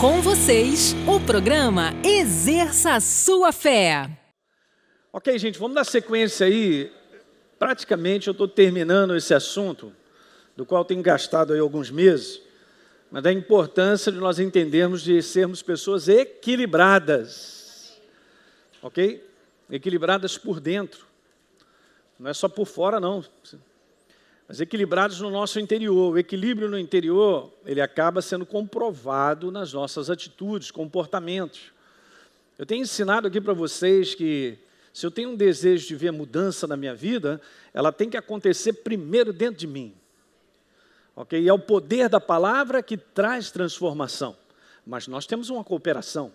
Com vocês, o programa Exerça a Sua Fé. Ok, gente, vamos dar sequência aí. Praticamente eu estou terminando esse assunto, do qual tenho gastado aí alguns meses, mas da importância de nós entendermos de sermos pessoas equilibradas, ok? Equilibradas por dentro, não é só por fora não, mas equilibrados no nosso interior. O equilíbrio no interior, ele acaba sendo comprovado nas nossas atitudes, comportamentos. Eu tenho ensinado aqui para vocês que se eu tenho um desejo de ver mudança na minha vida, ela tem que acontecer primeiro dentro de mim. Ok? E é o poder da palavra que traz transformação. Mas nós temos uma cooperação.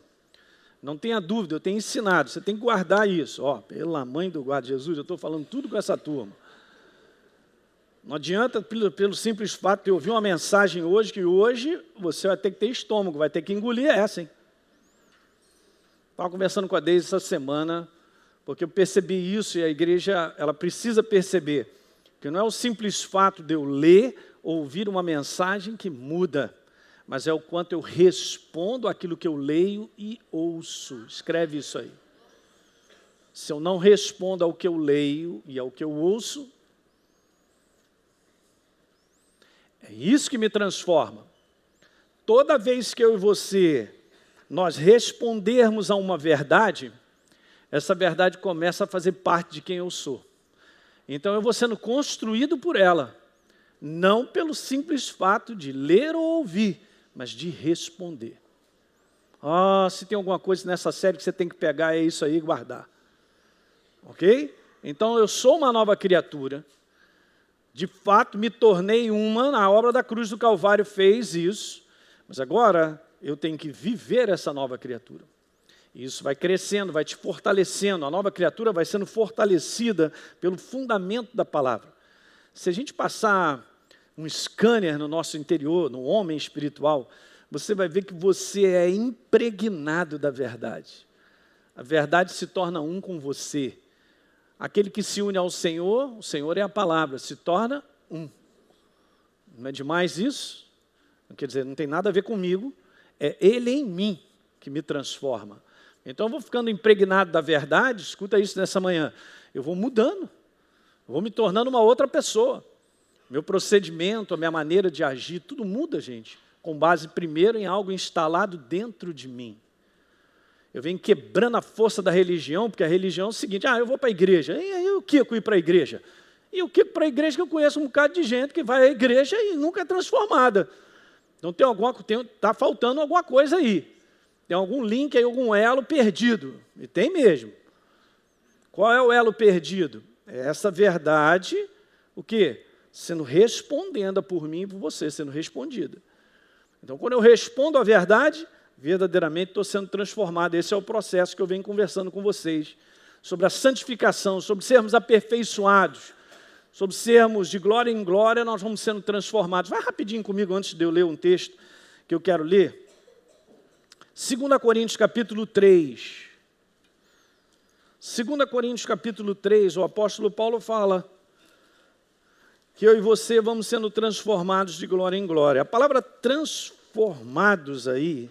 Não tenha dúvida, eu tenho ensinado, você tem que guardar isso. Ó, pela mãe do guarda Jesus, eu estou falando tudo com essa turma. Não adianta, pelo simples fato de eu ouvir uma mensagem hoje, que hoje você vai ter que ter estômago, vai ter que engolir essa, hein? Estava conversando com a Deise essa semana, porque eu percebi isso e a igreja ela precisa perceber que não é o simples fato de eu ler ou ouvir uma mensagem que muda, mas é o quanto eu respondo àquilo que eu leio e ouço. Escreve isso aí. Se eu não respondo ao que eu leio e ao que eu ouço, é isso que me transforma. Toda vez que eu e você, nós respondermos a uma verdade, essa verdade começa a fazer parte de quem eu sou. Então eu vou sendo construído por ela, não pelo simples fato de ler ou ouvir, mas de responder. Se tem alguma coisa nessa série que você tem que pegar, é isso aí e guardar. Ok? Então eu sou uma nova criatura. De fato, me tornei uma, na obra da cruz do Calvário fez isso, mas agora eu tenho que viver essa nova criatura. E isso vai crescendo, vai te fortalecendo, a nova criatura vai sendo fortalecida pelo fundamento da palavra. Se a gente passar um scanner no nosso interior, no homem espiritual, você vai ver que você é impregnado da verdade. A verdade se torna um com você. Aquele que se une ao Senhor, o Senhor é a palavra, se torna um. Não é demais isso? Quer dizer, não tem nada a ver comigo, é Ele em mim que me transforma. Então eu vou ficando impregnado da verdade, escuta isso nessa manhã, eu vou mudando, eu vou me tornando uma outra pessoa. Meu procedimento, a minha maneira de agir, tudo muda, gente, com base primeiro em algo instalado dentro de mim. Eu venho quebrando a força da religião, porque a religião é o seguinte, eu vou para a igreja. E aí o que eu ir para a igreja? E o que para a igreja que eu conheço um bocado de gente que vai à igreja e nunca é transformada. Então está faltando alguma coisa aí. Tem algum link aí, algum elo perdido. E tem mesmo. Qual é o elo perdido? É essa verdade, o quê? Sendo respondida por mim e por você, sendo respondida. Então quando eu respondo a verdade, verdadeiramente estou sendo transformado. Esse é o processo que eu venho conversando com vocês, sobre a santificação, sobre sermos aperfeiçoados, sobre sermos de glória em glória, nós vamos sendo transformados. Vai rapidinho comigo antes de eu ler um texto que eu quero ler. 2 Coríntios capítulo 3. 2 Coríntios capítulo 3, o apóstolo Paulo fala que eu e você vamos sendo transformados de glória em glória. A palavra transformados aí,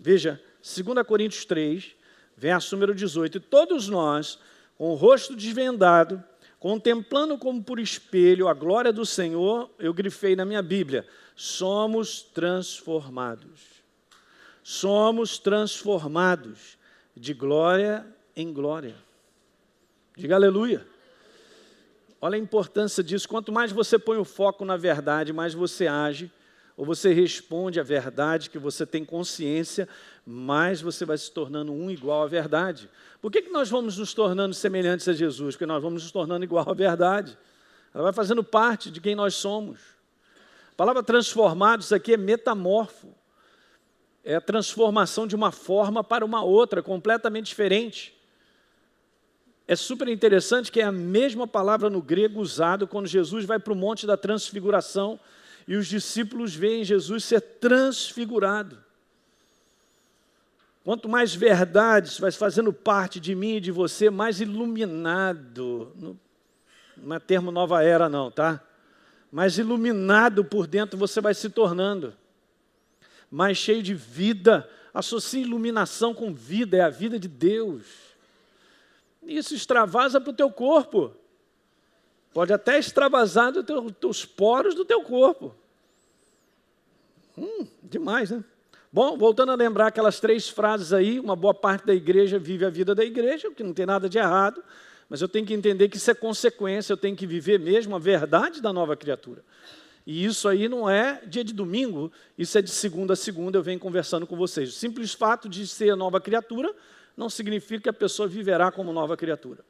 veja, 2 Coríntios 3, verso número 18. E todos nós, com o rosto desvendado, contemplando como por espelho a glória do Senhor, eu grifei na minha Bíblia, somos transformados. Somos transformados de glória em glória. Diga aleluia. Olha a importância disso. Quanto mais você põe o foco na verdade, mais você age, ou você responde à verdade que você tem consciência, mais você vai se tornando um igual à verdade. Por que nós vamos nos tornando semelhantes a Jesus? Porque nós vamos nos tornando igual à verdade. Ela vai fazendo parte de quem nós somos. A palavra transformados aqui é metamorfo. É a transformação de uma forma para uma outra, completamente diferente. É super interessante que é a mesma palavra no grego usada quando Jesus vai para o Monte da Transfiguração e os discípulos veem Jesus ser transfigurado. Quanto mais verdades vai fazendo parte de mim e de você, mais iluminado, não é termo nova era não, tá? Mais iluminado por dentro você vai se tornando. mais cheio de vida. Associe iluminação com vida, é a vida de Deus. Isso extravasa para o teu corpo. Pode até extravasar dos poros do teu corpo. Demais, né? Bom, voltando a lembrar aquelas 3 frases aí, uma boa parte da igreja vive a vida da igreja, o que não tem nada de errado, mas eu tenho que entender que isso é consequência, eu tenho que viver mesmo a verdade da nova criatura. E isso aí não é dia de domingo, isso é de segunda a segunda, eu venho conversando com vocês. O simples fato de ser nova criatura não significa que a pessoa viverá como nova criatura.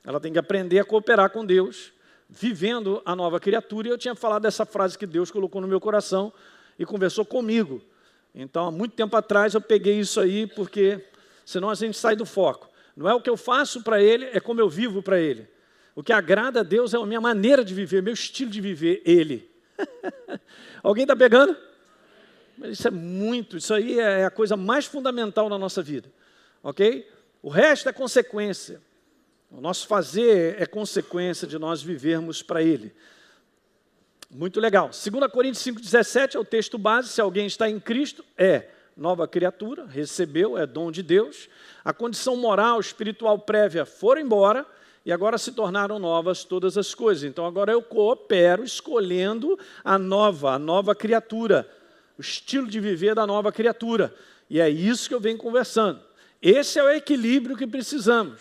Ela tem que aprender a cooperar com Deus, vivendo a nova criatura. E eu tinha falado dessa frase que Deus colocou no meu coração e conversou comigo. Então, há muito tempo atrás, eu peguei isso aí, porque senão a gente sai do foco. Não é o que eu faço para Ele, é como eu vivo para Ele. O que agrada a Deus é a minha maneira de viver, meu estilo de viver, Ele. Alguém está pegando? Isso aí é a coisa mais fundamental na nossa vida. Ok? O resto é consequência. O nosso fazer é consequência de nós vivermos para Ele. Muito legal. 2 Coríntios 5,17 é o texto base. Se alguém está em Cristo, é nova criatura, recebeu, é dom de Deus. A condição moral, espiritual prévia foram embora e agora se tornaram novas todas as coisas. Então agora eu coopero escolhendo a nova criatura, o estilo de viver da nova criatura. E é isso que eu venho conversando. Esse é o equilíbrio que precisamos.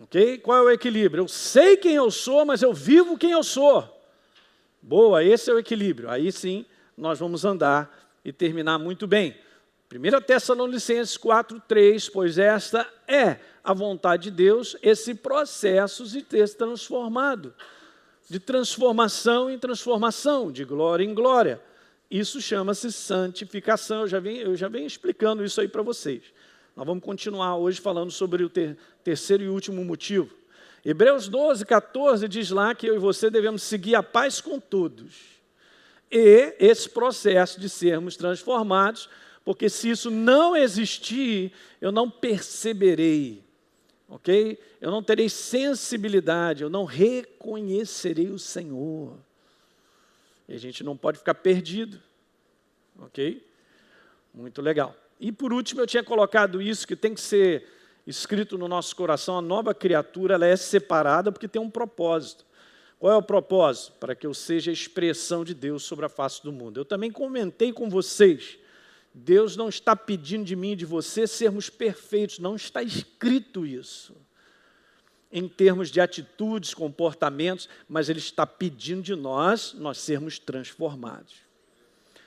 Ok? Qual é o equilíbrio? Eu sei quem eu sou, mas eu vivo quem eu sou. Boa, esse é o equilíbrio. Aí sim, nós vamos andar e terminar muito bem. 1 Tessalonicenses 4:3, pois esta é a vontade de Deus, esse processo de ter se transformado, de transformação em transformação, de glória em glória. Isso chama-se santificação. Eu já venho explicando isso aí para vocês. Nós vamos continuar hoje falando sobre o terceiro e último motivo. Hebreus 12:14 diz lá que eu e você devemos seguir a paz com todos. E esse processo de sermos transformados, porque se isso não existir, eu não perceberei, ok? Eu não terei sensibilidade, eu não reconhecerei o Senhor. E a gente não pode ficar perdido, ok? Muito legal. E por último, eu tinha colocado isso, que tem que ser escrito no nosso coração, a nova criatura, ela é separada porque tem um propósito. Qual é o propósito? Para que eu seja a expressão de Deus sobre a face do mundo. Eu também comentei com vocês, Deus não está pedindo de mim e de você sermos perfeitos, não está escrito isso. Em termos de atitudes, comportamentos, mas Ele está pedindo de nós sermos transformados.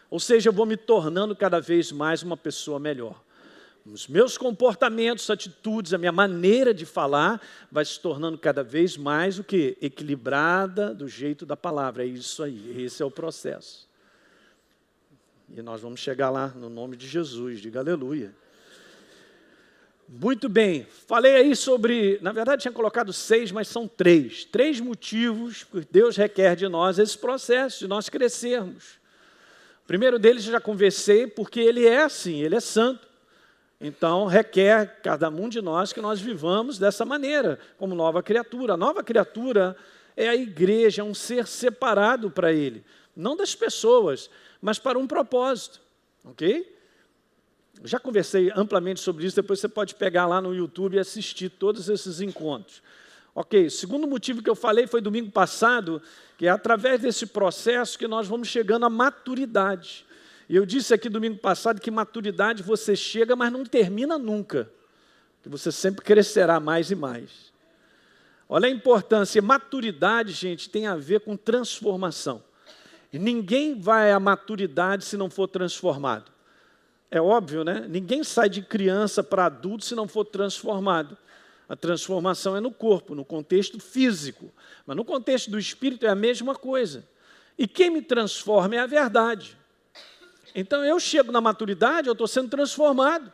Ou seja, eu vou me tornando cada vez mais uma pessoa melhor. Os meus comportamentos, atitudes, a minha maneira de falar vai se tornando cada vez mais o quê? Equilibrada do jeito da palavra. É isso aí, esse é o processo. E nós vamos chegar lá no nome de Jesus, diga aleluia. Muito bem, falei aí sobre, na verdade tinha colocado 6, mas são 3. 3 motivos que Deus requer de nós esse processo, de nós crescermos. O primeiro deles eu já conversei, porque Ele é assim, Ele é santo. Então, requer cada um de nós que nós vivamos dessa maneira, como nova criatura. A nova criatura é a igreja, é um ser separado para Ele. Não das pessoas, mas para um propósito. Ok? Já conversei amplamente sobre isso, depois você pode pegar lá no YouTube e assistir todos esses encontros. Ok, o segundo motivo que eu falei foi domingo passado, que é através desse processo que nós vamos chegando à maturidade. E eu disse aqui domingo passado que maturidade você chega, mas não termina nunca. Que você sempre crescerá mais e mais. Olha a importância. Maturidade, gente, tem a ver com transformação. E ninguém vai à maturidade se não for transformado. É óbvio, né? Ninguém sai de criança para adulto se não for transformado. A transformação é no corpo, no contexto físico. Mas no contexto do espírito é a mesma coisa. E quem me transforma é a verdade. Então, eu chego na maturidade, eu estou sendo transformado.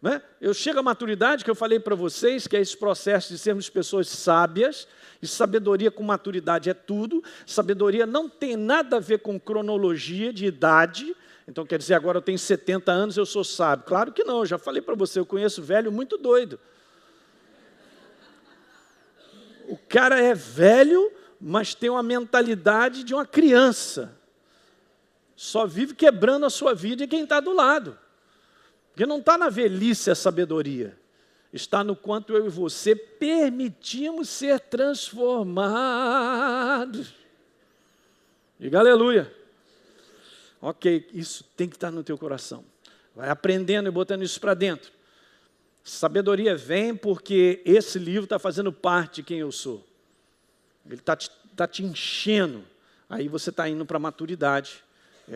Né? Eu chego à maturidade, que eu falei para vocês, que é esse processo de sermos pessoas sábias, e sabedoria com maturidade é tudo. Sabedoria não tem nada a ver com cronologia de idade. Então, quer dizer, agora eu tenho 70 anos, eu sou sábio. Claro que não, eu já falei para você, eu conheço velho muito doido. O cara é velho, mas tem uma mentalidade de uma criança. só vive quebrando a sua vida e quem está do lado. Porque não está na velhice a sabedoria, está no quanto eu e você permitimos ser transformados. Diga aleluia. Ok, isso tem que estar no teu coração. Vai aprendendo e botando isso para dentro. Sabedoria vem porque esse livro está fazendo parte de quem eu sou. Ele está te enchendo. Aí você está indo para a maturidade.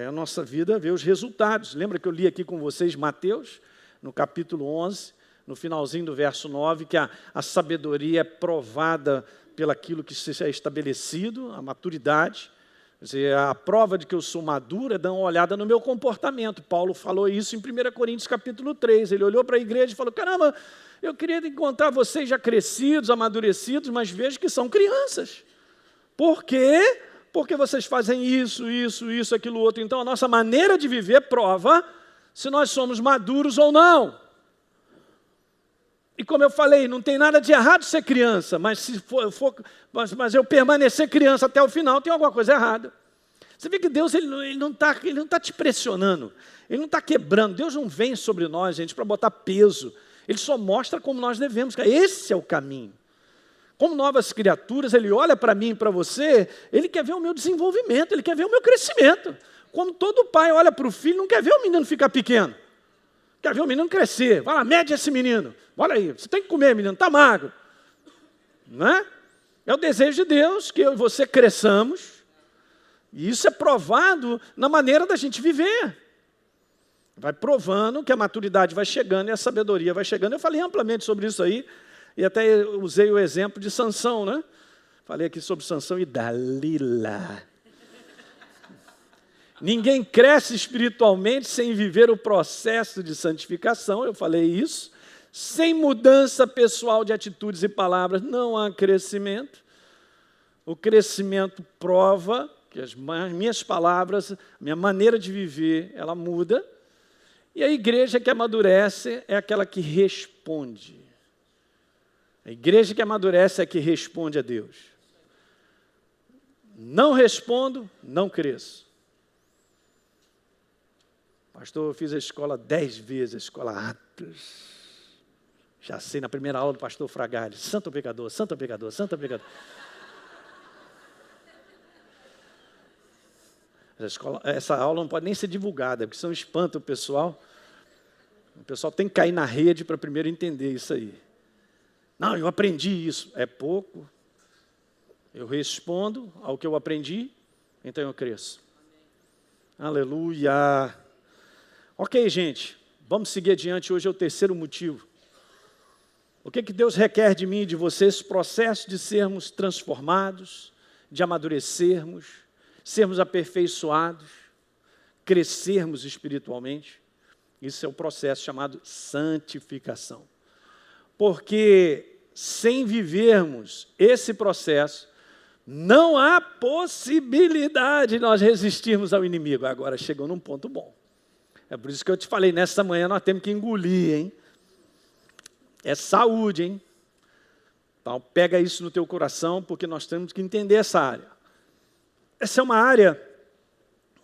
A nossa vida vê os resultados. Lembra que eu li aqui com vocês Mateus, no capítulo 11, no finalzinho do verso 9, que a sabedoria é provada pelaquilo que se é estabelecido, a maturidade. Quer dizer, a prova de que eu sou maduro é dar uma olhada no meu comportamento. Paulo falou isso em 1 Coríntios capítulo 3. Ele olhou para a igreja e falou, caramba, eu queria encontrar vocês já crescidos, amadurecidos, mas vejo que são crianças. Por quê? Porque vocês fazem isso, aquilo, outro. Então, a nossa maneira de viver prova se nós somos maduros ou não. E como eu falei, não tem nada de errado ser criança, mas se mas eu permanecer criança até o final, tem alguma coisa errada. Você vê que Deus ele não tá te pressionando, Ele não está quebrando. Deus não vem sobre nós, gente, para botar peso. Ele só mostra como nós devemos. Esse é o caminho. Como novas criaturas, Ele olha para mim e para você, Ele quer ver o meu desenvolvimento, Ele quer ver o meu crescimento. Como todo pai olha para o filho, não quer ver o menino ficar pequeno. Quer ver o menino crescer. Vai lá, mede esse menino. Olha aí, você tem que comer, menino, está magro. Não é? É o desejo de Deus que eu e você cresçamos. E isso é provado na maneira da gente viver. Vai provando que a maturidade vai chegando e a sabedoria vai chegando. Eu falei amplamente sobre isso aí. E até usei o exemplo de Sansão, né? Falei aqui sobre Sansão e Dalila. Ninguém cresce espiritualmente sem viver o processo de santificação, eu falei isso. Sem mudança pessoal de atitudes e palavras, não há crescimento. O crescimento prova que as minhas palavras, minha maneira de viver, ela muda. E a igreja que amadurece é aquela que responde. A igreja que amadurece é a que responde a Deus. Não respondo, não cresço. Pastor, eu fiz a escola 10 vezes, a escola Atos. Já sei, na primeira aula do pastor Fragale, santo pecador, santo pecador, santo pecador. Essa aula não pode nem ser divulgada, porque senão espanta o pessoal. O pessoal tem que cair na rede para primeiro entender isso aí. Não, eu aprendi isso. É pouco. Eu respondo ao que eu aprendi, então eu cresço. Aleluia. Ok, gente, vamos seguir adiante. Hoje é o terceiro motivo. O que Deus requer de mim e de você? Esse processo de sermos transformados, de amadurecermos, sermos aperfeiçoados, crescermos espiritualmente. Isso é o processo chamado santificação. Porque sem vivermos esse processo, não há possibilidade de nós resistirmos ao inimigo. Agora chegou num ponto bom. É por isso que eu te falei, nessa manhã nós temos que engolir, hein? É saúde, hein? Então, pega isso no teu coração, porque nós temos que entender essa área. Essa é uma área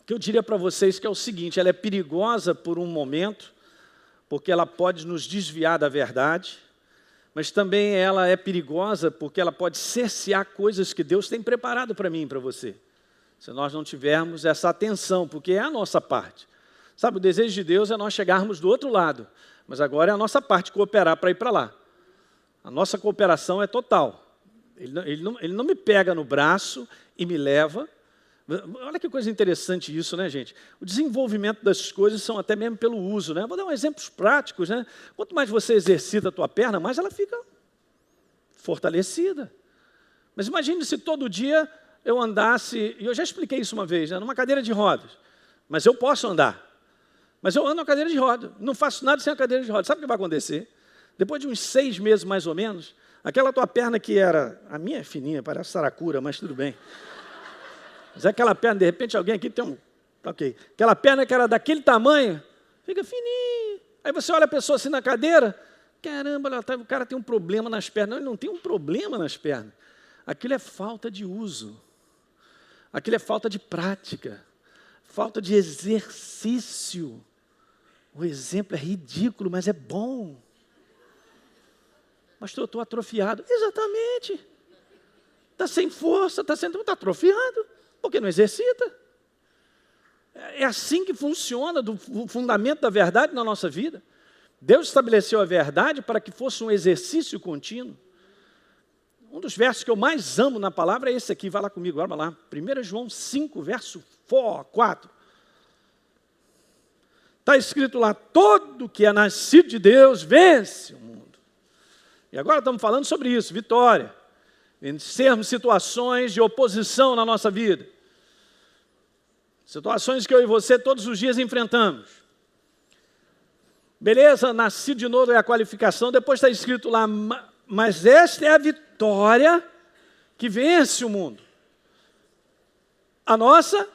que eu diria para vocês que é o seguinte, ela é perigosa por um momento, porque ela pode nos desviar da verdade, mas também ela é perigosa porque ela pode cercear coisas que Deus tem preparado para mim e para você. Se nós não tivermos essa atenção, porque é a nossa parte. Sabe, o desejo de Deus é nós chegarmos do outro lado, mas agora é a nossa parte cooperar para ir para lá. A nossa cooperação é total. Ele não me pega no braço e me leva. Olha que coisa interessante isso, né, gente? O desenvolvimento das coisas são até mesmo pelo uso, né? Vou dar exemplos práticos, né? Quanto mais você exercita a tua perna, mais ela fica fortalecida. Mas imagine se todo dia eu andasse, e eu já expliquei isso uma vez, né, numa cadeira de rodas, mas eu posso andar. Mas eu ando na cadeira de rodas, não faço nada sem a cadeira de rodas. Sabe o que vai acontecer? Depois de uns 6 meses, mais ou menos, aquela tua perna que era, a minha é fininha, parece saracura, mas tudo bem. Mas aquela perna, de repente, alguém aqui tem um... Ok. Aquela perna que era daquele tamanho, fica fininha. Aí você olha a pessoa assim na cadeira, caramba, o cara tem um problema nas pernas. Não, ele não tem um problema nas pernas. Aquilo é falta de uso. Aquilo é falta de prática. falta de exercício. O exemplo é ridículo, mas é bom. Pastor, eu estou atrofiado. Exatamente. Está sem força, está atrofiado, porque não exercita. É assim que funciona o fundamento da verdade na nossa vida. Deus estabeleceu a verdade para que fosse um exercício contínuo. Um dos versos que eu mais amo na palavra é esse aqui, vai lá comigo, olha lá. 1 João 5, verso 4. Está escrito lá, todo que é nascido de Deus vence o mundo. E agora estamos falando sobre isso, vitória. Vencermos situações de oposição na nossa vida. Situações que eu e você todos os dias enfrentamos. Beleza, nascido de novo é a qualificação, depois está escrito lá, mas esta é a vitória que vence o mundo. A nossa?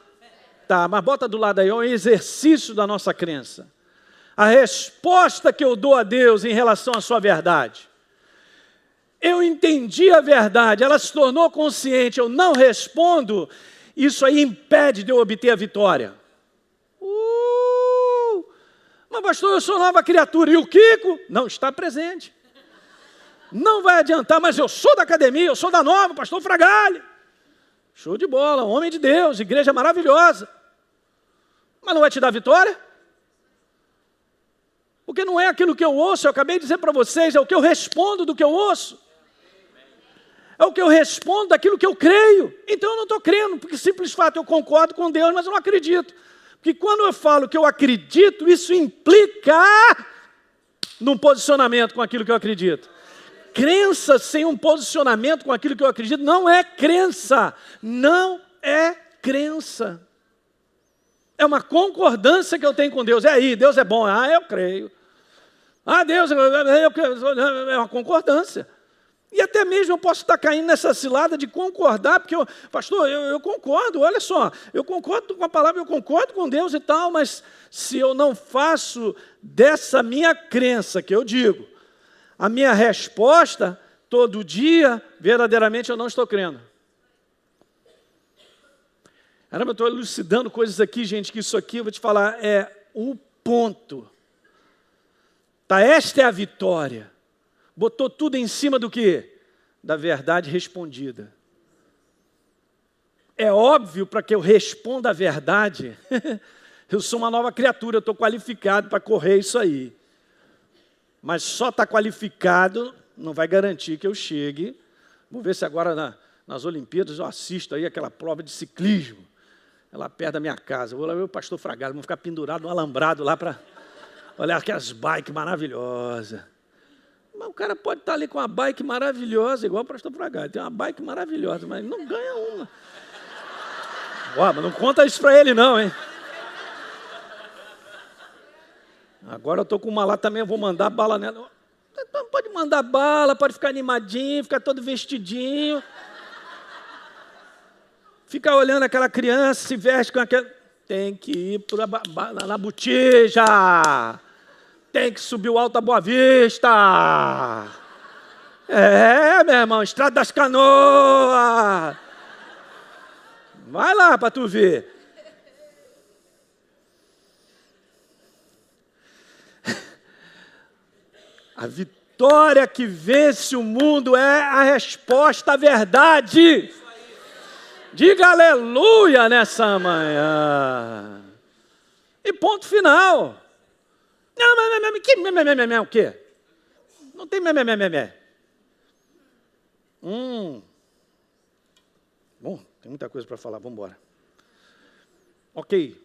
Tá, mas bota do lado aí, é um exercício da nossa crença. A resposta que eu dou a Deus em relação à sua verdade. Eu entendi a verdade, ela se tornou consciente, eu não respondo, isso aí impede de eu obter a vitória. Mas pastor, eu sou nova criatura, e o Kiko não está presente. Não vai adiantar, mas eu sou da academia, eu sou da nova, pastor Fragalli. Show de bola, homem de Deus, igreja maravilhosa. Mas não vai te dar vitória? Porque não é aquilo que eu ouço, eu acabei de dizer para vocês, é o que eu respondo do que eu ouço. É o que eu respondo daquilo que eu creio. Então eu não estou crendo, porque simples fato eu concordo com Deus, mas eu não acredito. Porque quando eu falo que eu acredito, isso implica num posicionamento com aquilo que eu acredito. Crença sem um posicionamento com aquilo que eu acredito não é crença. Não é crença. É uma concordância que eu tenho com Deus. É aí, Deus é bom. Ah, eu creio. Ah, Deus, eu creio. É uma concordância. E até mesmo eu posso estar caindo nessa cilada de concordar, porque, pastor, eu concordo, olha só, eu concordo com a palavra, eu concordo com Deus e tal, mas se eu não faço dessa minha crença, que eu digo, a minha resposta, todo dia, verdadeiramente eu não estou crendo. Caramba, eu estou elucidando coisas aqui, gente, que isso aqui, eu vou te falar, é o ponto. Tá, esta é a vitória. Botou tudo em cima do quê? Da verdade respondida. É óbvio, para que eu responda a verdade, eu sou uma nova criatura, eu estou qualificado para correr isso aí. Mas só estar qualificado não vai garantir que eu chegue. Vamos ver se agora nas Olimpíadas eu assisto aí aquela prova de ciclismo, lá perto da minha casa. Eu vou lá ver o pastor Fragalli, vou ficar pendurado no alambrado lá para olhar aquelas bikes maravilhosas. Mas o cara pode estar ali com uma bike maravilhosa, igual o pastor Fragalli, tem uma bike maravilhosa, mas não ganha uma. Ó, mas não conta isso para ele não, hein? Agora eu estou com uma lá também, eu vou mandar bala nela. Pode mandar bala, pode ficar animadinho, ficar todo vestidinho. Fica olhando aquela criança, se veste com aquela... Tem que ir na botija. Tem que subir o Alto da Boa Vista. É, meu irmão, Estrada das Canoas. Vai lá para tu ver. A vitória que vence o mundo é a resposta à verdade. Diga aleluia nessa manhã. E ponto final. Não, o quê? Não tem memé. Bom, tem muita coisa para falar, vamos embora. Ok,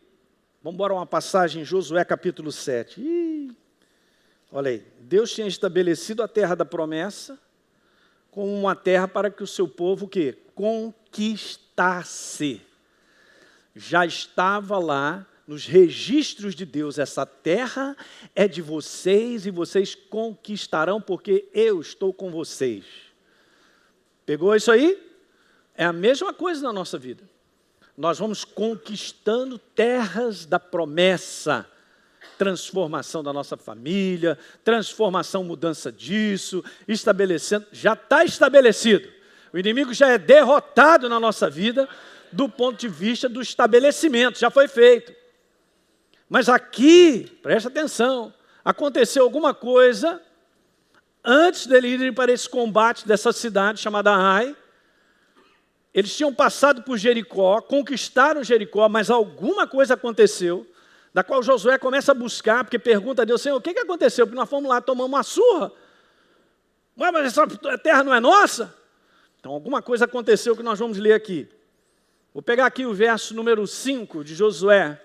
vamos embora uma passagem em Josué capítulo 7. Olha aí, Deus tinha estabelecido a terra da promessa como uma terra para que o seu povo o quê? Conquistasse. Já estava lá nos registros de Deus, essa terra é de vocês e vocês conquistarão porque eu estou com vocês. Pegou isso aí? É a mesma coisa na nossa vida. Nós vamos conquistando terras da promessa, transformação da nossa família, transformação, mudança disso, estabelecendo, já está estabelecido. O inimigo já é derrotado na nossa vida, do ponto de vista do estabelecimento, já foi feito. Mas aqui, preste atenção, aconteceu alguma coisa antes dele irem para esse combate dessa cidade chamada Ai. Eles tinham passado por Jericó, conquistaram Jericó, mas alguma coisa aconteceu, da qual Josué começa a buscar, porque pergunta a Deus, Senhor, o que aconteceu? Porque nós fomos lá, tomamos uma surra. Ué, mas essa terra não é nossa? Então alguma coisa aconteceu que nós vamos ler aqui. Vou pegar aqui o verso número 5 de Josué.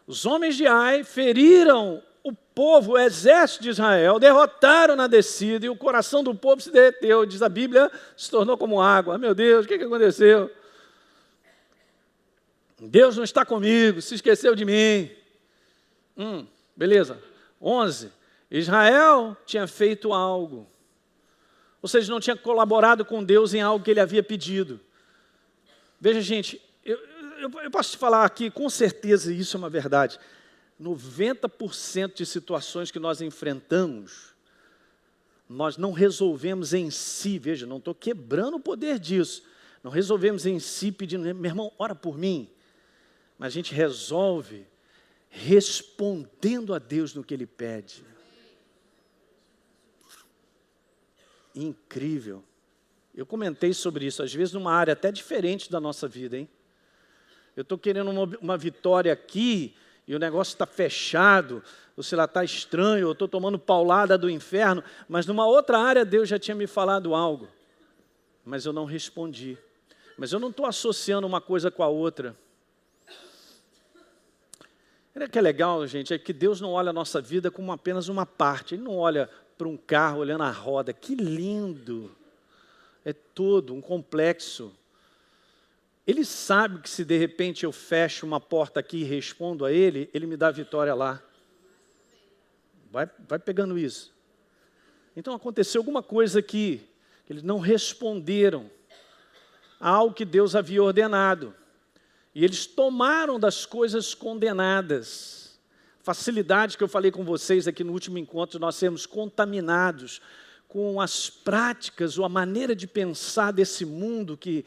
Os homens de Ai feriram o povo, o exército de Israel, derrotaram na descida e o coração do povo se derreteu. Diz a Bíblia, se tornou como água. Meu Deus, o que aconteceu? Deus não está comigo, se esqueceu de mim. Beleza. 11. Israel tinha feito algo. Ou seja, não tinha colaborado com Deus em algo que ele havia pedido. Veja, gente, eu posso te falar aqui, com certeza isso é uma verdade. 90% de situações que nós enfrentamos, nós não resolvemos em si, veja, não estou quebrando o poder disso, não resolvemos em si pedindo, meu irmão, ora por mim, mas a gente resolve respondendo a Deus no que Ele pede. Incrível. Eu comentei sobre isso, às vezes numa área até diferente da nossa vida, hein? Eu estou querendo uma vitória aqui, e o negócio está fechado, ou sei lá, está estranho, eu estou tomando paulada do inferno, mas numa outra área Deus já tinha me falado algo, mas eu não respondi. Mas eu não estou associando uma coisa com a outra. O que é legal, gente, é que Deus não olha a nossa vida como apenas uma parte, Ele não olha para um carro olhando a roda, que lindo, é todo um complexo. Ele sabe que se de repente eu fecho uma porta aqui e respondo a Ele, Ele me dá a vitória lá. Vai pegando isso. Então aconteceu alguma coisa aqui, que eles não responderam a algo que Deus havia ordenado. E eles tomaram das coisas condenadas. Facilidade que eu falei com vocês aqui no último encontro, nós sermos contaminados com as práticas ou a maneira de pensar desse mundo que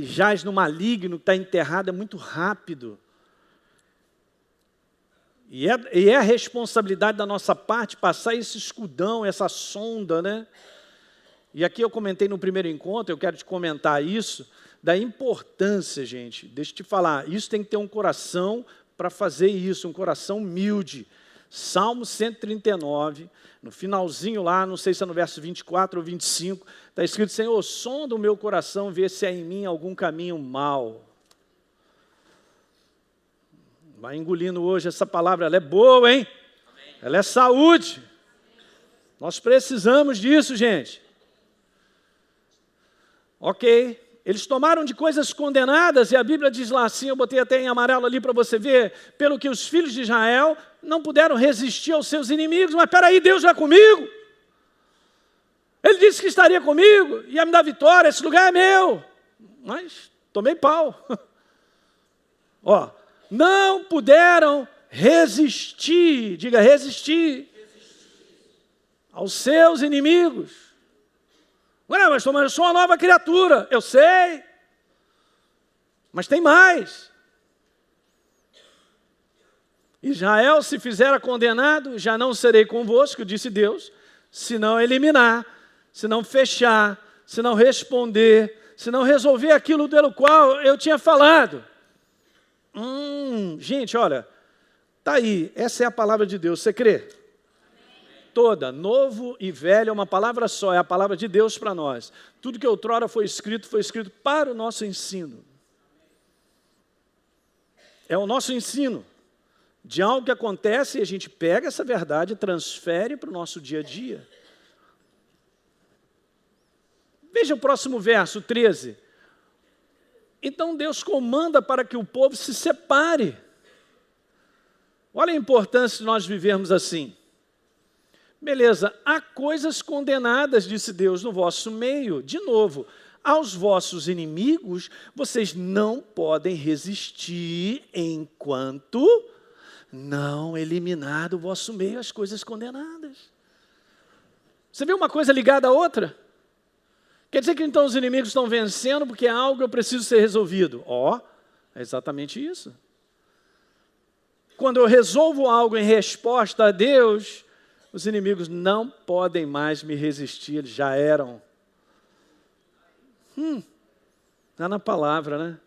jaz no maligno, que está enterrado, é muito rápido. E é a responsabilidade da nossa parte passar esse escudão, essa sonda, né? E aqui eu comentei no primeiro encontro, eu quero te comentar isso, da importância, gente, deixa eu te falar, isso tem que ter um coração para fazer isso, um coração humilde. Salmo 139, no finalzinho lá, não sei se é no verso 24 ou 25, está escrito, Senhor, sonda o meu coração, vê se há em mim algum caminho mau. Vai engolindo hoje essa palavra, ela é boa, hein? Amém. Ela é saúde. Nós precisamos disso, gente. Ok. Eles tomaram de coisas condenadas, e a Bíblia diz lá assim, eu botei até em amarelo ali para você ver, pelo que os filhos de Israel não puderam resistir aos seus inimigos, mas peraí, Deus vai comigo. Ele disse que estaria comigo, ia me dar vitória, esse lugar é meu. Mas tomei pau. Ó, não puderam resistir, diga resistir, aos seus inimigos. Ué, mas eu sou uma nova criatura, eu sei, mas tem mais. Israel se fizer condenado, já não serei convosco, disse Deus, se não eliminar, se não fechar, se não responder, se não resolver aquilo pelo qual eu tinha falado. Gente, olha, está aí, essa é a palavra de Deus, você crê? Toda, novo e velho, é uma palavra só, é a palavra de Deus para nós. Tudo que outrora foi escrito para o nosso ensino. É o nosso ensino de algo que acontece e a gente pega essa verdade e transfere para o nosso dia a dia. Veja o próximo verso, 13. Então Deus comanda para que o povo se separe. Olha a importância de nós vivermos assim. Beleza, há coisas condenadas, disse Deus, no vosso meio. De novo, aos vossos inimigos, vocês não podem resistir enquanto não eliminar do vosso meio as coisas condenadas. Você vê uma coisa ligada à outra? Quer dizer que então os inimigos estão vencendo porque é algo que eu preciso ser resolvido. É exatamente isso. Quando eu resolvo algo em resposta a Deus, os inimigos não podem mais me resistir, eles já eram. Está na palavra, né?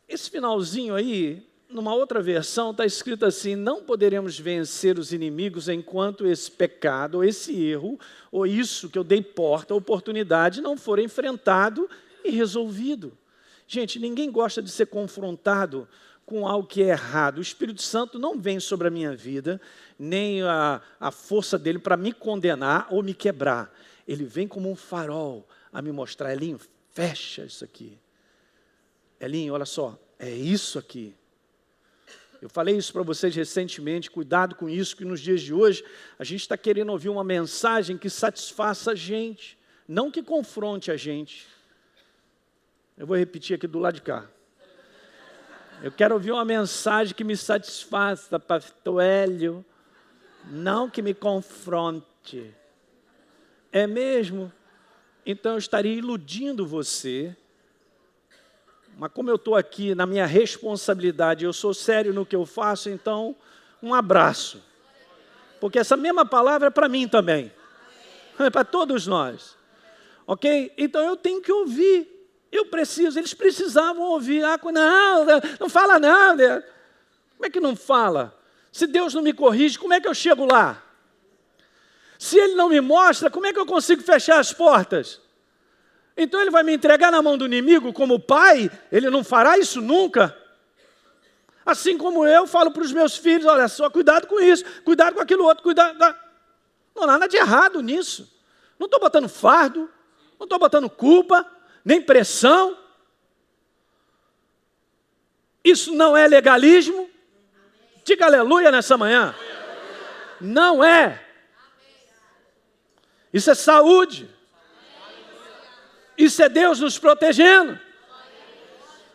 Esse finalzinho aí, numa outra versão, está escrito assim: não poderemos vencer os inimigos enquanto esse pecado, ou esse erro, ou isso que eu dei porta, oportunidade, não for enfrentado e resolvido. Gente, ninguém gosta de ser confrontado com algo que é errado. O Espírito Santo não vem sobre a minha vida, nem a força dele para me condenar ou me quebrar. Ele vem como um farol a me mostrar: Elinho, fecha isso aqui. Elinho, olha só, é isso aqui. Eu falei isso para vocês recentemente, cuidado com isso, que nos dias de hoje a gente está querendo ouvir uma mensagem que satisfaça a gente, não que confronte a gente. Eu vou repetir aqui do lado de cá. Eu quero ouvir uma mensagem que me satisfaça, pastor Hélio, não que me confronte. É mesmo? Então eu estaria iludindo você. Mas como eu estou aqui na minha responsabilidade, eu sou sério no que eu faço, então um abraço. Porque essa mesma palavra é para mim também. É para todos nós. Ok? Então eu tenho que ouvir. Eu preciso, eles precisavam ouvir. Não fala nada. Como é que não fala? Se Deus não me corrige, como é que eu chego lá? Se Ele não me mostra, como é que eu consigo fechar as portas? Então Ele vai me entregar na mão do inimigo como pai? Ele não fará isso nunca? Assim como eu falo para os meus filhos: olha só, cuidado com isso, cuidado com aquilo outro, cuidado. Não há nada de errado nisso. Não estou botando fardo, não estou botando culpa, nem pressão. Isso não é legalismo. Diga aleluia nessa manhã. Não é. Isso é saúde. Isso é Deus nos protegendo.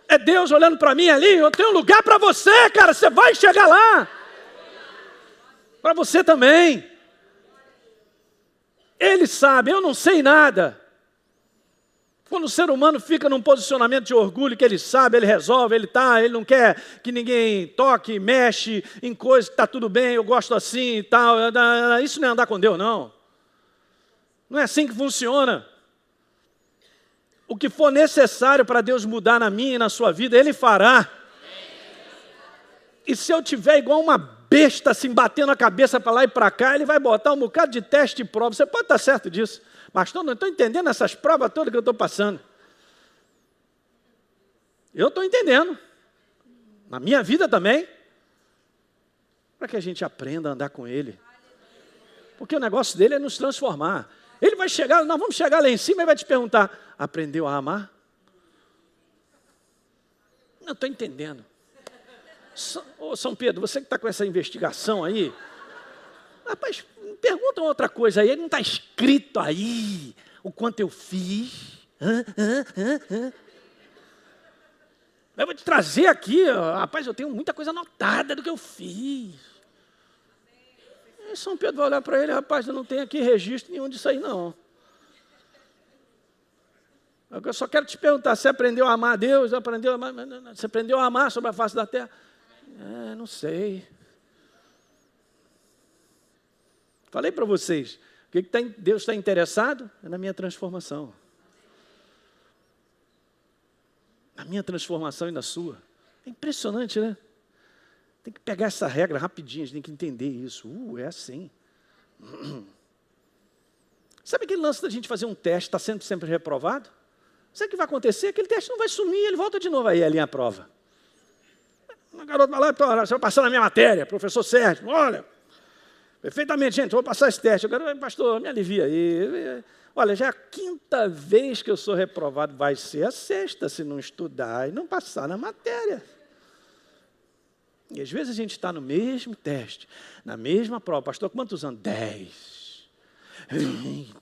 É Deus olhando para mim ali: eu tenho um lugar para você, cara, você vai chegar lá. Para você também. Ele sabe, eu não sei nada. Quando o ser humano fica num posicionamento de orgulho, que ele sabe, ele resolve, ele não quer que ninguém toque, mexe em coisas que está tudo bem, eu gosto assim e tal. Isso não é andar com Deus, não. Não é assim que funciona. O que for necessário para Deus mudar na minha e na sua vida, Ele fará. E se eu tiver igual uma besta assim, batendo a cabeça para lá e para cá, Ele vai botar um bocado de teste e prova. Você pode estar certo disso. Pastor, não estou entendendo essas provas todas que eu estou passando. Eu estou entendendo. Na minha vida também. Para que a gente aprenda a andar com Ele. Porque o negócio dele é nos transformar. Ele vai chegar, nós vamos chegar lá em cima e vai te perguntar: aprendeu a amar? Não estou entendendo. Ô São Pedro, você que está com essa investigação aí, rapaz, pergunta outra coisa aí, não está escrito aí o quanto eu fiz. Eu vou te trazer aqui, rapaz, eu tenho muita coisa anotada do que eu fiz. E São Pedro vai olhar para ele: rapaz, eu não tenho aqui registro nenhum disso aí não. Eu só quero te perguntar: você aprendeu a amar a Deus? Você aprendeu a amar sobre a face da terra? Não sei. Falei para vocês, o que Deus está interessado? É na minha transformação. Na minha transformação e na sua. É impressionante, né? Tem que pegar essa regra rapidinho, a gente tem que entender isso. É assim. Sabe aquele lance da gente fazer um teste, está sendo sempre reprovado? Sabe o que vai acontecer? Aquele teste não vai sumir, ele volta de novo aí, ali a prova. O garoto vai lá: você vai passar na minha matéria, professor Sérgio, olha, perfeitamente, gente, vou passar esse teste. O garoto: pastor, me alivia aí. Olha, já é a 5ª vez que eu sou reprovado, vai ser a 6ª se não estudar e não passar na matéria. E às vezes a gente está no mesmo teste, na mesma prova. Pastor, quantos anos? 10, 20,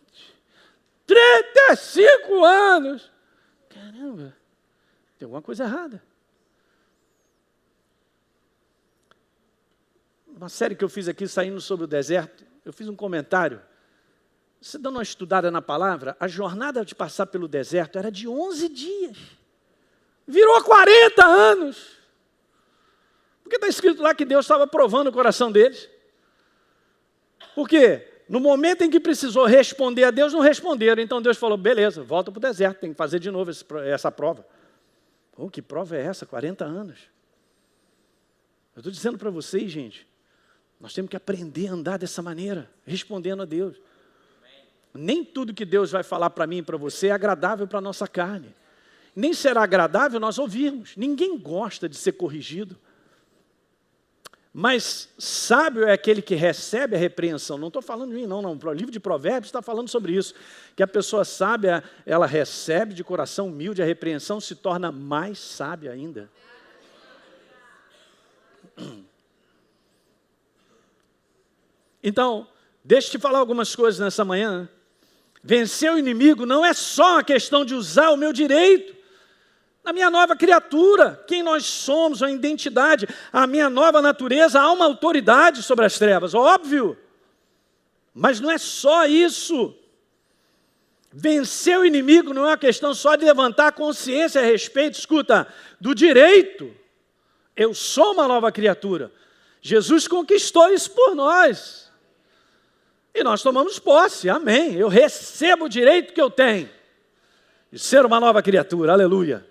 35 anos. Caramba, tem alguma coisa errada. Uma série que eu fiz aqui, Saindo sobre o Deserto, eu fiz um comentário. Você dando uma estudada na palavra, a jornada de passar pelo deserto era de 11 dias. Virou 40 anos. Porque está escrito lá que Deus estava provando o coração deles. Por quê? No momento em que precisou responder a Deus, não responderam. Então Deus falou, beleza, volta para o deserto, tem que fazer de novo essa prova. Pô, que prova é essa? 40 anos. Eu estou dizendo para vocês, gente, nós temos que aprender a andar dessa maneira, respondendo a Deus. Nem tudo que Deus vai falar para mim e para você é agradável para a nossa carne. Nem será agradável nós ouvirmos. Ninguém gosta de ser corrigido. Mas sábio é aquele que recebe a repreensão. Não estou falando de mim, não. O livro de Provérbios está falando sobre isso. Que a pessoa sábia, ela recebe de coração humilde a repreensão, se torna mais sábia ainda. Então, deixa eu te falar algumas coisas nessa manhã. Vencer o inimigo não é só uma questão de usar o meu direito. Na minha nova criatura, quem nós somos, a identidade, a minha nova natureza, há uma autoridade sobre as trevas, óbvio. Mas não é só isso. Vencer o inimigo não é uma questão só de levantar a consciência a respeito, escuta, do direito. Eu sou uma nova criatura. Jesus conquistou isso por nós. E nós tomamos posse, amém. Eu recebo o direito que eu tenho de ser uma nova criatura, aleluia.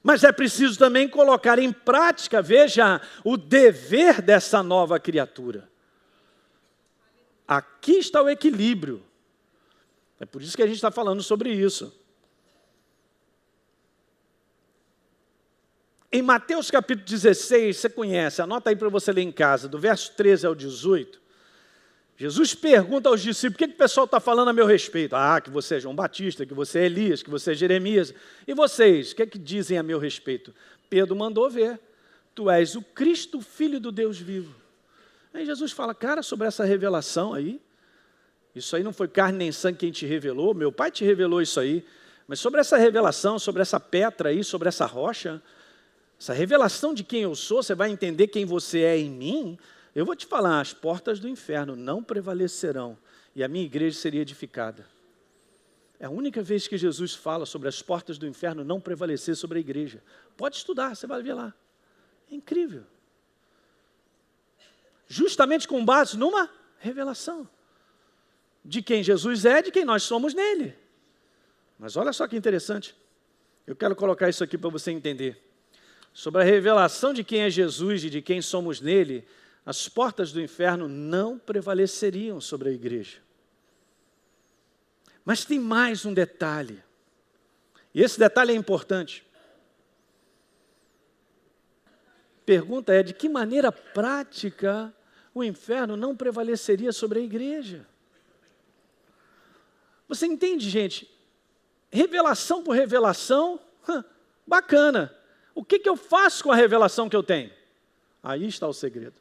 Mas é preciso também colocar em prática, veja, o dever dessa nova criatura. Aqui está o equilíbrio. É por isso que a gente está falando sobre isso. Em Mateus capítulo 16, você conhece, anota aí para você ler em casa, do verso 13 ao 18, Jesus pergunta aos discípulos, o que o pessoal está falando a meu respeito? Ah, que você é João Batista, que você é Elias, que você é Jeremias. E vocês, o que é que dizem a meu respeito? Pedro mandou ver, tu és o Cristo, filho do Deus vivo. Aí Jesus fala, cara, sobre essa revelação aí, isso aí não foi carne nem sangue quem te revelou, meu pai te revelou isso aí, mas sobre essa revelação, sobre essa pedra aí, sobre essa rocha, essa revelação de quem eu sou, você vai entender quem você é em mim. Eu vou te falar, as portas do inferno não prevalecerão e a minha igreja seria edificada. É a única vez que Jesus fala sobre as portas do inferno não prevalecer sobre a igreja. Pode estudar, você vai ver lá. É incrível. Justamente com base numa revelação de quem Jesus é, de quem nós somos nele. Mas olha só que interessante. Eu quero colocar isso aqui para você entender. Sobre a revelação de quem é Jesus e de quem somos nele, as portas do inferno não prevaleceriam sobre a igreja. Mas tem mais um detalhe. E esse detalhe é importante. Pergunta é, de que maneira prática o inferno não prevaleceria sobre a igreja? Você entende, gente? Revelação por revelação, bacana. O que eu faço com a revelação que eu tenho? Aí está o segredo.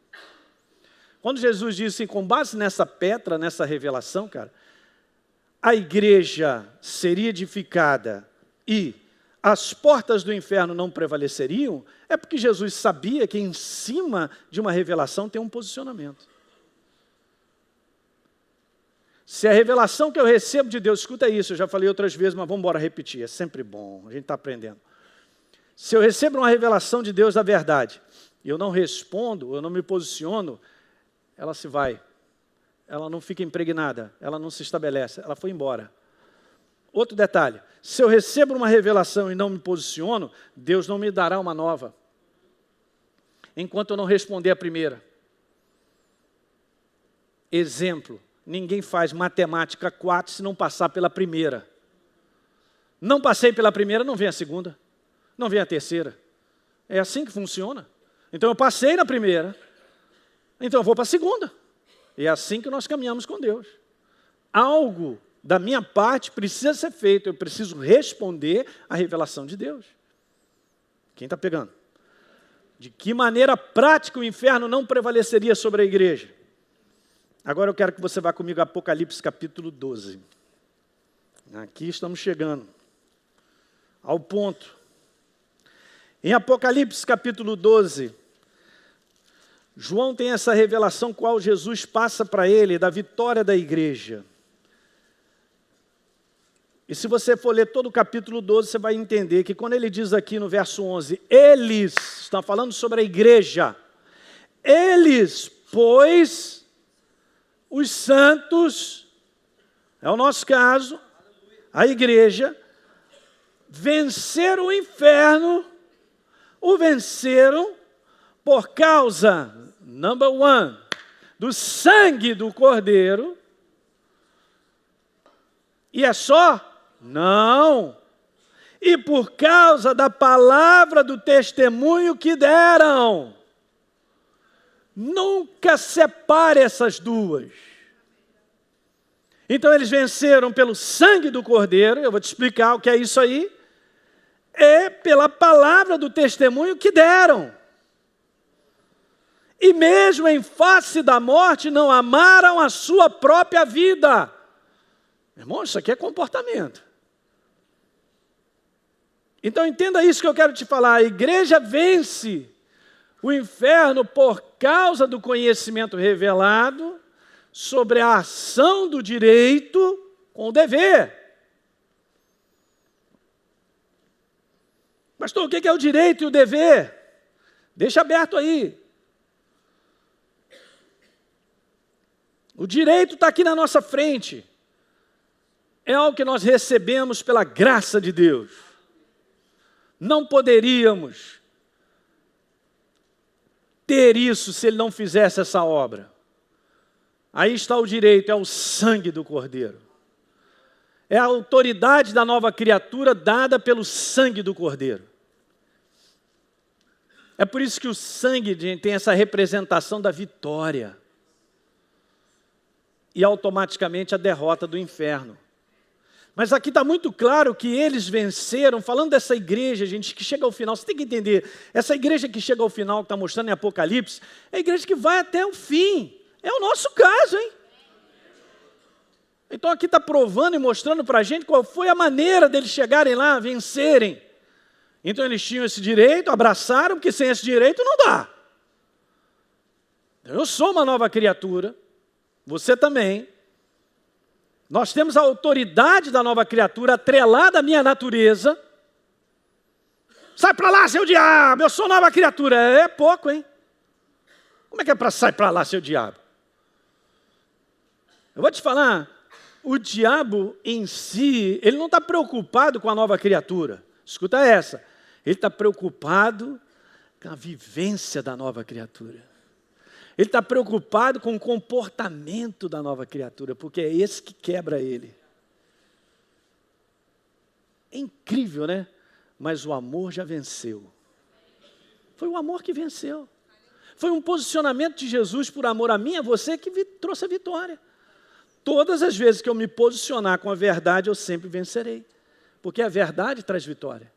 Quando Jesus disse, com base nessa pedra, nessa revelação, cara, a igreja seria edificada e as portas do inferno não prevaleceriam, é porque Jesus sabia que em cima de uma revelação tem um posicionamento. Se a revelação que eu recebo de Deus, escuta isso, eu já falei outras vezes, mas vamos embora repetir, é sempre bom, a gente está aprendendo. Se eu recebo uma revelação de Deus da verdade, e eu não respondo, eu não me posiciono, ela se vai, ela não fica impregnada, ela não se estabelece, ela foi embora. Outro detalhe, se eu recebo uma revelação e não me posiciono, Deus não me dará uma nova, enquanto eu não responder a primeira. Exemplo, ninguém faz matemática 4 se não passar pela primeira. Não passei pela primeira, não vem a segunda, não vem a terceira. É assim que funciona. Então eu passei na primeira, então eu vou para a segunda. E é assim que nós caminhamos com Deus. Algo da minha parte precisa ser feito, eu preciso responder à revelação de Deus. Quem está pegando? De que maneira prática o inferno não prevaleceria sobre a igreja? Agora eu quero que você vá comigo a Apocalipse capítulo 12. Aqui estamos chegando ao ponto. Em Apocalipse capítulo 12, João tem essa revelação qual Jesus passa para ele, da vitória da igreja. E se você for ler todo o capítulo 12, você vai entender que quando ele diz aqui no verso 11, eles, está falando sobre a igreja, eles, pois, os santos, é o nosso caso, a igreja, venceram o inferno, o venceram por causa, number one, do sangue do Cordeiro. E é só? Não. E por causa da palavra do testemunho que deram. Nunca separe essas duas. Então eles venceram pelo sangue do Cordeiro, eu vou te explicar o que é isso aí, é pela palavra do testemunho que deram. E mesmo em face da morte, não amaram a sua própria vida. Irmão, isso aqui é comportamento. Então entenda isso que eu quero te falar. A igreja vence o inferno por causa do conhecimento revelado sobre a ação do direito com o dever. Pastor, o que é o direito e o dever? Deixa aberto aí. O direito está aqui na nossa frente. É algo que nós recebemos pela graça de Deus. Não poderíamos ter isso se Ele não fizesse essa obra. Aí está o direito, é o sangue do Cordeiro. É a autoridade da nova criatura dada pelo sangue do Cordeiro. É por isso que o sangue, gente, tem essa representação da vitória. E automaticamente a derrota do inferno. Mas aqui está muito claro que eles venceram, falando dessa igreja, gente, que chega ao final, você tem que entender, essa igreja que chega ao final, que está mostrando em Apocalipse, é a igreja que vai até o fim. É o nosso caso, hein? Então aqui está provando e mostrando para a gente qual foi a maneira deles chegarem lá, vencerem. Então eles tinham esse direito, abraçaram, porque sem esse direito não dá. Eu sou uma nova criatura, você também. Nós temos a autoridade da nova criatura atrelada à minha natureza. Sai para lá, seu diabo, eu sou nova criatura. É pouco, hein? Como é que é para sair para lá, seu diabo? Eu vou te falar, o diabo em si, ele não está preocupado com a nova criatura. Escuta essa. Ele está preocupado com a vivência da nova criatura. Ele está preocupado com o comportamento da nova criatura, porque é esse que quebra ele. É incrível, né? Mas o amor já venceu. Foi o amor que venceu. Foi um posicionamento de Jesus por amor a mim e a você que trouxe a vitória. Todas as vezes que eu me posicionar com a verdade, eu sempre vencerei. Porque a verdade traz vitória.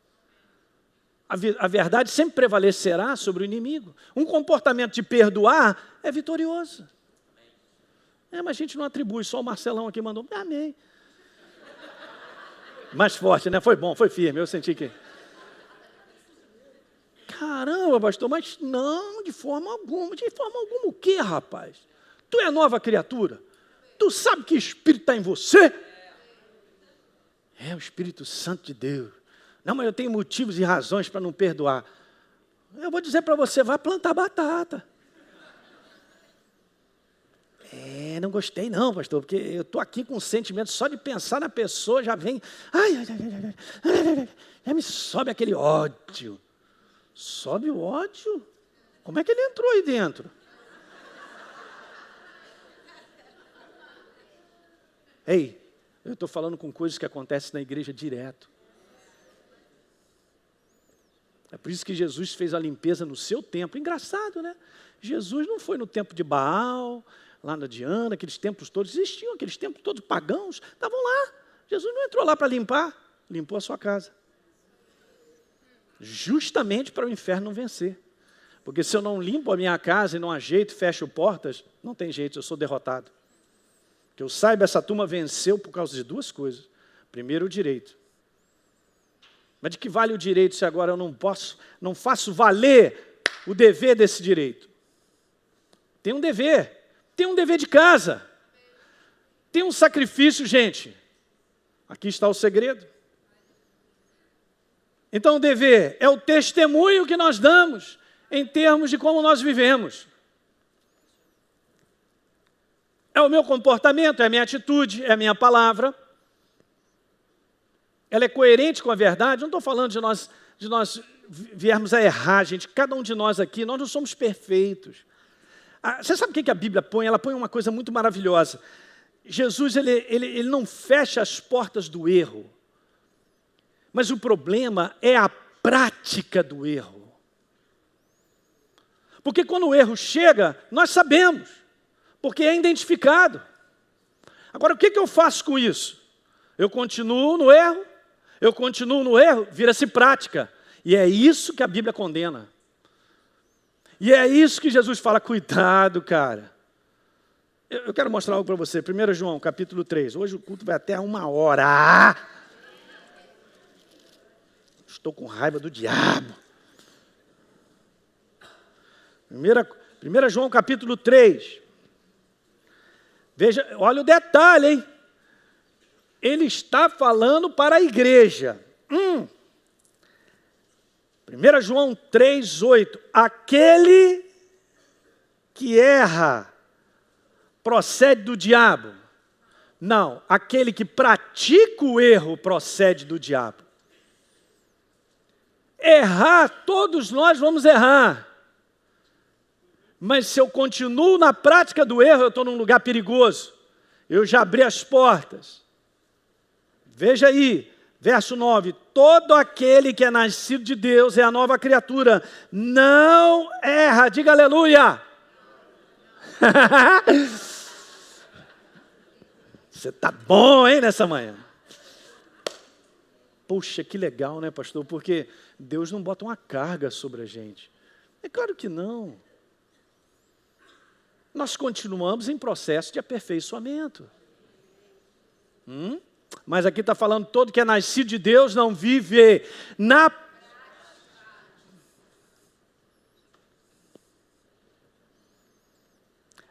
A verdade sempre prevalecerá sobre o inimigo. Um comportamento de perdoar é vitorioso. Mas a gente não atribui, só o Marcelão aqui mandou, amém. Mais forte, né? Foi bom, foi firme, eu senti que... Caramba, pastor, mas não, de forma alguma. De forma alguma o quê, rapaz? Tu é nova criatura? Tu sabe que Espírito está em você? É o Espírito Santo de Deus. Não, mas eu tenho motivos e razões para não perdoar. Eu vou dizer para você, vai plantar batata. Não gostei não, pastor, porque eu estou aqui com um sentimento, só de pensar na pessoa já vem, já me sobe aquele ódio. Sobe o ódio? Como é que ele entrou aí dentro? Ei, eu estou falando com coisas que acontecem na igreja direto. É por isso que Jesus fez a limpeza no seu templo. Engraçado, né? Jesus não foi no templo de Baal, lá na Diana, aqueles templos todos existiam, aqueles templos todos pagãos, estavam lá. Jesus não entrou lá para limpar, limpou a sua casa. Justamente para o inferno não vencer. Porque se eu não limpo a minha casa e não ajeito, fecho portas, não tem jeito, eu sou derrotado. Que eu saiba, essa turma venceu por causa de duas coisas. Primeiro, o direito. Mas de que vale o direito se agora eu não faço valer o dever desse direito? Tem um dever de casa. Tem um sacrifício, gente. Aqui está o segredo. Então, o dever é o testemunho que nós damos em termos de como nós vivemos. É o meu comportamento, é a minha atitude, é a minha palavra. Ela é coerente com a verdade. Não estou falando de nós viermos a errar, gente. Cada um de nós aqui, nós não somos perfeitos. Você sabe o que a Bíblia põe? Ela põe uma coisa muito maravilhosa. Jesus, ele não fecha as portas do erro. Mas o problema é a prática do erro. Porque quando o erro chega, nós sabemos, porque é identificado. Agora, o que eu faço com isso? Eu continuo no erro, vira-se prática. E é isso que a Bíblia condena. E é isso que Jesus fala, cuidado, cara. Eu quero mostrar algo para você. 1 João, capítulo 3. Hoje o culto vai até 1h. Estou com raiva do diabo. 1 João capítulo 3. Veja, olha o detalhe, hein? Ele está falando para a igreja. 1 João 3:8. Aquele que erra procede do diabo. Não, aquele que pratica o erro procede do diabo. Errar, todos nós vamos errar. Mas se eu continuo na prática do erro, eu estou num lugar perigoso. Eu já abri as portas. Veja aí, verso 9. Todo aquele que é nascido de Deus é a nova criatura. Não erra. Diga aleluia. Você está bom, hein, nessa manhã? Poxa, que legal, né, pastor? Porque Deus não bota uma carga sobre a gente. É claro que não. Nós continuamos em processo de aperfeiçoamento. Mas aqui está falando, todo que é nascido de Deus não vive na...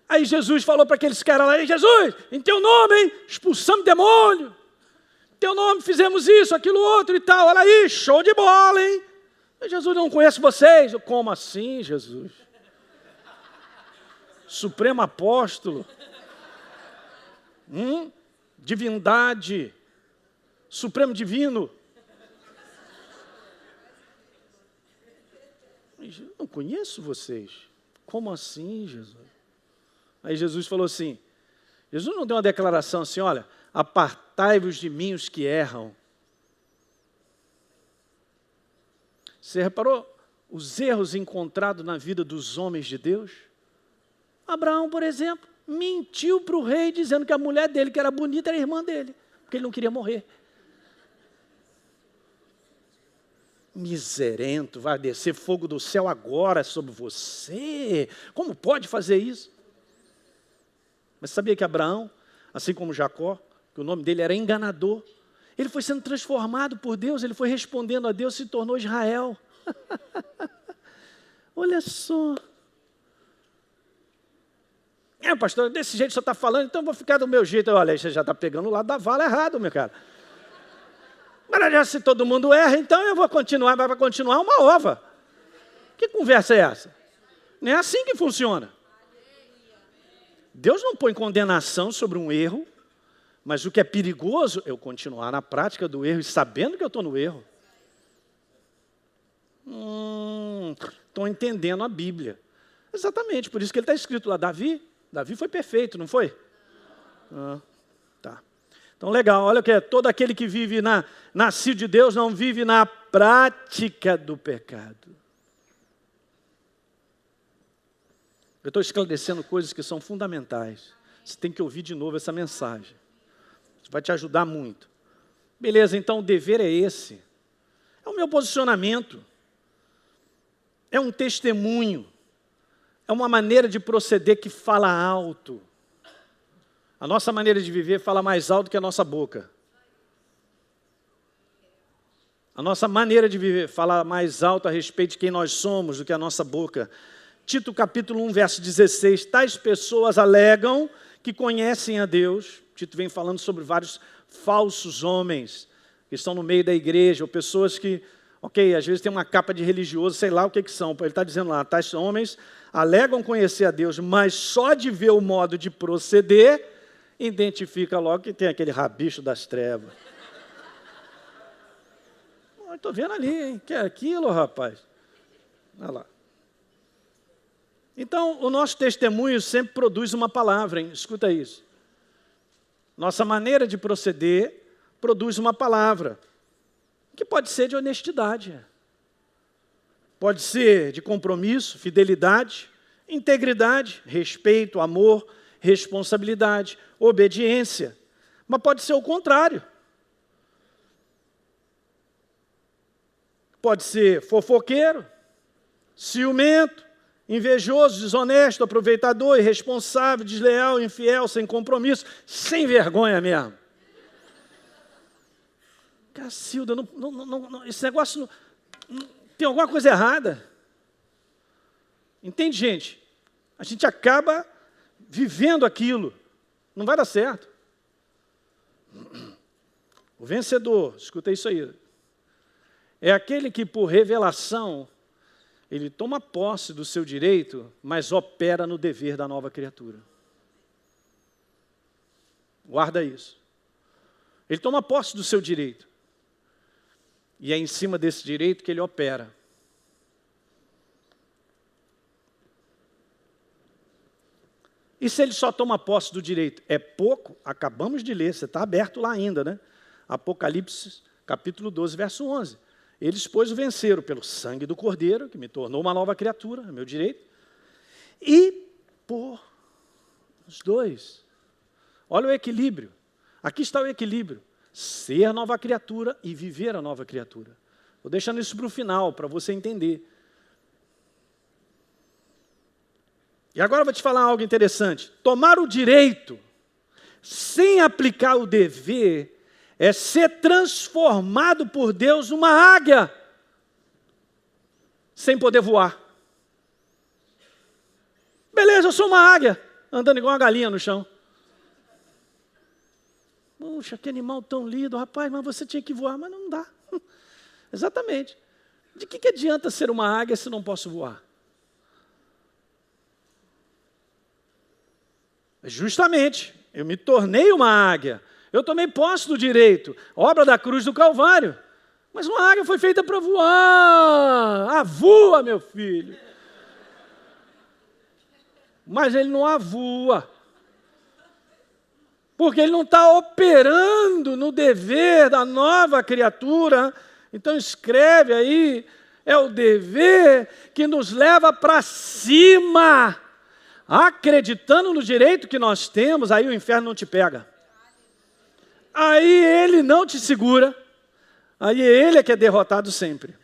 Aí Jesus falou para aqueles caras lá, Jesus, em teu nome, hein, expulsamos demônio. Teu nome fizemos isso, aquilo, outro e tal. Olha aí, show de bola, hein? Jesus, não conheço vocês. Como assim, Jesus? Supremo apóstolo. Divindade. Supremo divino. Não conheço vocês. Como assim, Jesus? Aí Jesus falou assim, Jesus não deu uma declaração assim, olha, apartai-vos de mim os que erram. Você reparou os erros encontrados na vida dos homens de Deus? Abraão, por exemplo, mentiu para o rei dizendo que a mulher dele, que era bonita, era irmã dele, porque ele não queria morrer. Miserento, vai descer fogo do céu agora sobre você. Como pode fazer isso? Mas sabia que Abraão, assim como Jacó, que o nome dele era enganador, ele foi sendo transformado por Deus, ele foi respondendo a Deus, se tornou Israel. Olha só. Pastor, desse jeito você está falando, então eu vou ficar do meu jeito. Olha, você já está pegando o lado da vala errado, meu cara. Mas já se todo mundo erra, então eu vou continuar, vai continuar uma ova. Que conversa é essa? Não é assim que funciona. Deus não põe condenação sobre um erro, mas o que é perigoso é eu continuar na prática do erro e sabendo que eu estou no erro. Estou entendendo a Bíblia. Exatamente, por isso que ele está escrito lá, Davi foi perfeito, não foi? Tá. Então, legal, olha o que é, todo aquele que vive nascido de Deus não vive na prática do pecado. Eu estou esclarecendo coisas que são fundamentais. Você tem que ouvir de novo essa mensagem. Isso vai te ajudar muito. Beleza, então o dever é esse. É o meu posicionamento. É um testemunho. É uma maneira de proceder que fala alto. A nossa maneira de viver fala mais alto que a nossa boca. A nossa maneira de viver fala mais alto a respeito de quem nós somos do que a nossa boca. Tito capítulo 1, verso 16. Tais pessoas alegam que conhecem a Deus. Tito vem falando sobre vários falsos homens que estão no meio da igreja, ou pessoas que, ok, às vezes tem uma capa de religioso, sei lá o que são. Ele está dizendo lá, tais homens alegam conhecer a Deus, mas só de ver o modo de proceder, identifica logo que tem aquele rabicho das trevas. Estou vendo ali, hein? Que é aquilo, rapaz? Olha lá. Então, o nosso testemunho sempre produz uma palavra, hein? Escuta isso. Nossa maneira de proceder produz uma palavra, que pode ser de honestidade, pode ser de compromisso, fidelidade, integridade, respeito, amor, responsabilidade, obediência, mas pode ser o contrário. Pode ser fofoqueiro, ciumento, invejoso, desonesto, aproveitador, irresponsável, desleal, infiel, sem compromisso, sem vergonha mesmo. Cacilda, esse negócio tem alguma coisa errada. Entende, gente? A gente acaba vivendo aquilo. Não vai dar certo. O vencedor, escuta isso aí, é aquele que por revelação, ele toma posse do seu direito, mas opera no dever da nova criatura. Guarda isso. Ele toma posse do seu direito. E é em cima desse direito que ele opera. E se ele só toma posse do direito? É pouco? Acabamos de ler, você está aberto lá ainda, né? Apocalipse, capítulo 12, verso 11. Eles, pois, o venceram pelo sangue do Cordeiro, que me tornou uma nova criatura, é meu direito, e por os dois. Olha o equilíbrio. Aqui está o equilíbrio. Ser nova criatura e viver a nova criatura. Vou deixando isso para o final, para você entender. E agora eu vou te falar algo interessante. Tomar o direito, sem aplicar o dever, é ser transformado por Deus numa águia, sem poder voar. Beleza, eu sou uma águia, andando igual uma galinha no chão. Puxa, que animal tão lindo, rapaz, mas você tinha que voar, mas não dá. Exatamente. De que adianta ser uma águia se não posso voar? Justamente, eu me tornei uma águia. Eu tomei posse do direito, obra da cruz do Calvário. Mas uma águia foi feita para voar. Ah, voa, meu filho. Mas ele não avoa. Porque ele não está operando no dever da nova criatura. Então escreve aí, é o dever que nos leva para cima. Acreditando no direito que nós temos, aí o inferno não te pega. Aí ele não te segura, aí ele é que é derrotado sempre.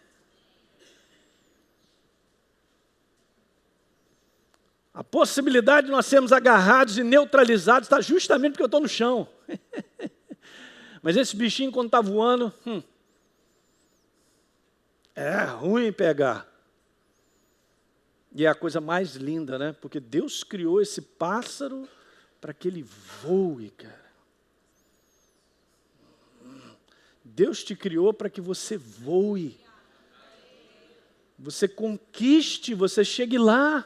A possibilidade de nós sermos agarrados e neutralizados está justamente porque eu estou no chão. Mas esse bichinho, quando está voando, é ruim pegar. E é a coisa mais linda, né? Porque Deus criou esse pássaro para que ele voe, cara. Deus te criou para que você voe. Você conquiste, você chegue lá.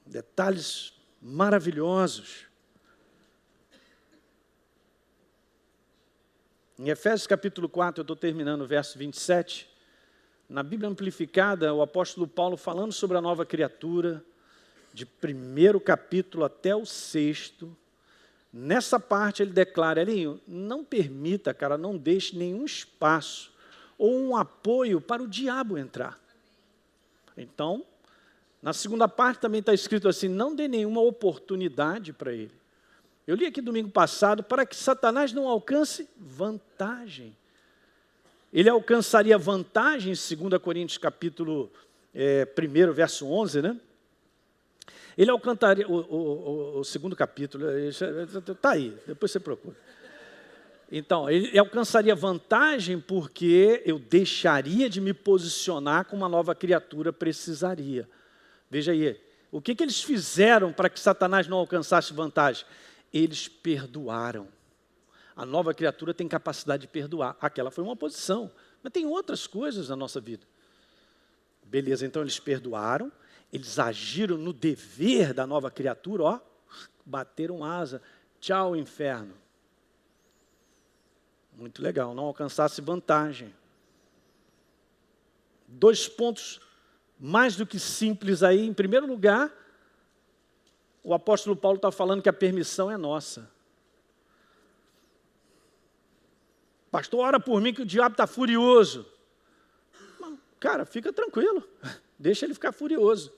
Detalhes maravilhosos. Em Efésios capítulo 4, eu estou terminando o verso 27. Na Bíblia Amplificada, o apóstolo Paulo falando sobre a nova criatura, de primeiro capítulo até o 6º, nessa parte ele declara, Elinho, não permita, cara, não deixe nenhum espaço ou um apoio para o diabo entrar. Então, na segunda parte também está escrito assim, não dê nenhuma oportunidade para ele. Eu li aqui domingo passado, para que Satanás não alcance vantagem. Ele alcançaria vantagem, em 2 Coríntios capítulo 1, verso 11, né? Ele alcançaria, o segundo capítulo, está aí, depois você procura. Então, ele alcançaria vantagem porque eu deixaria de me posicionar como uma nova criatura precisaria. Veja aí, O que eles fizeram para que Satanás não alcançasse vantagem? Eles perdoaram. A nova criatura tem capacidade de perdoar. Aquela foi uma posição, mas tem outras coisas na nossa vida. Beleza, então eles perdoaram, eles agiram no dever da nova criatura, ó, bateram asa, tchau inferno. Muito legal, não alcançasse vantagem. 2 pontos mais do que simples aí. Em primeiro lugar, o apóstolo Paulo está falando que a permissão é nossa. Pastor, ora por mim que o diabo está furioso. Cara, fica tranquilo, deixa ele ficar furioso.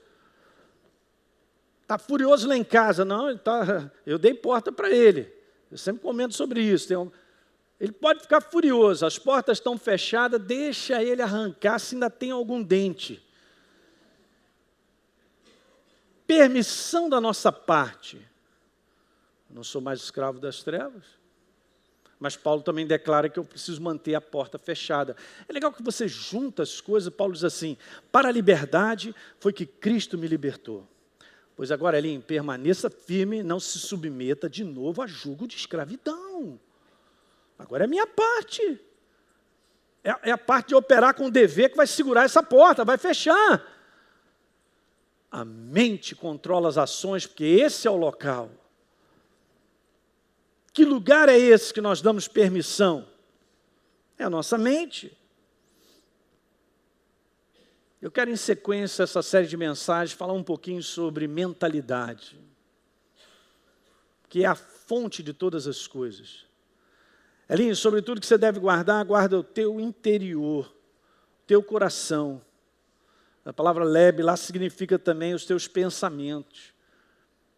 Está furioso lá em casa? Não, eu dei porta para ele. Eu sempre comento sobre isso. Ele pode ficar furioso, as portas estão fechadas, deixa ele arrancar se ainda tem algum dente. Permissão da nossa parte. Eu não sou mais escravo das trevas. Mas Paulo também declara que eu preciso manter a porta fechada. É legal que você junta as coisas. Paulo diz assim, para a liberdade foi que Cristo me libertou. Pois agora, Elinho, permaneça firme, não se submeta de novo a jugo de escravidão. Agora é a minha parte. É a parte de operar com o dever que vai segurar essa porta, vai fechar. A mente controla as ações, porque esse é o local. Que lugar é esse que nós damos permissão? É a nossa mente. Eu quero, em sequência, essa série de mensagens, falar um pouquinho sobre mentalidade, que é a fonte de todas as coisas. Elinho, sobre tudo que você deve guardar, guarda o teu interior, o teu coração. A palavra lebe lá significa também os teus pensamentos,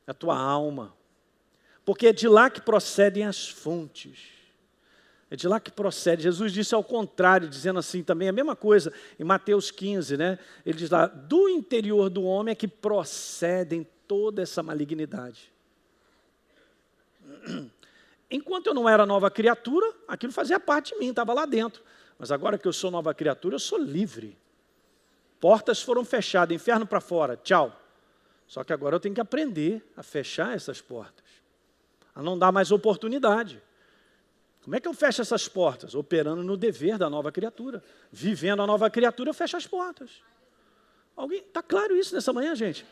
a tua alma. Porque é de lá que procedem as fontes. É de lá que procede. Jesus disse ao contrário, dizendo assim também, a mesma coisa em Mateus 15, né? Ele diz lá, do interior do homem é que procedem toda essa malignidade. Enquanto eu não era nova criatura, aquilo fazia parte de mim, estava lá dentro. Mas agora que eu sou nova criatura, eu sou livre. Portas foram fechadas, inferno para fora, tchau. Só que agora eu tenho que aprender a fechar essas portas. A não dar mais oportunidade. Como é que eu fecho essas portas? Operando no dever da nova criatura. Vivendo a nova criatura, eu fecho as portas. Está claro isso nessa manhã, gente?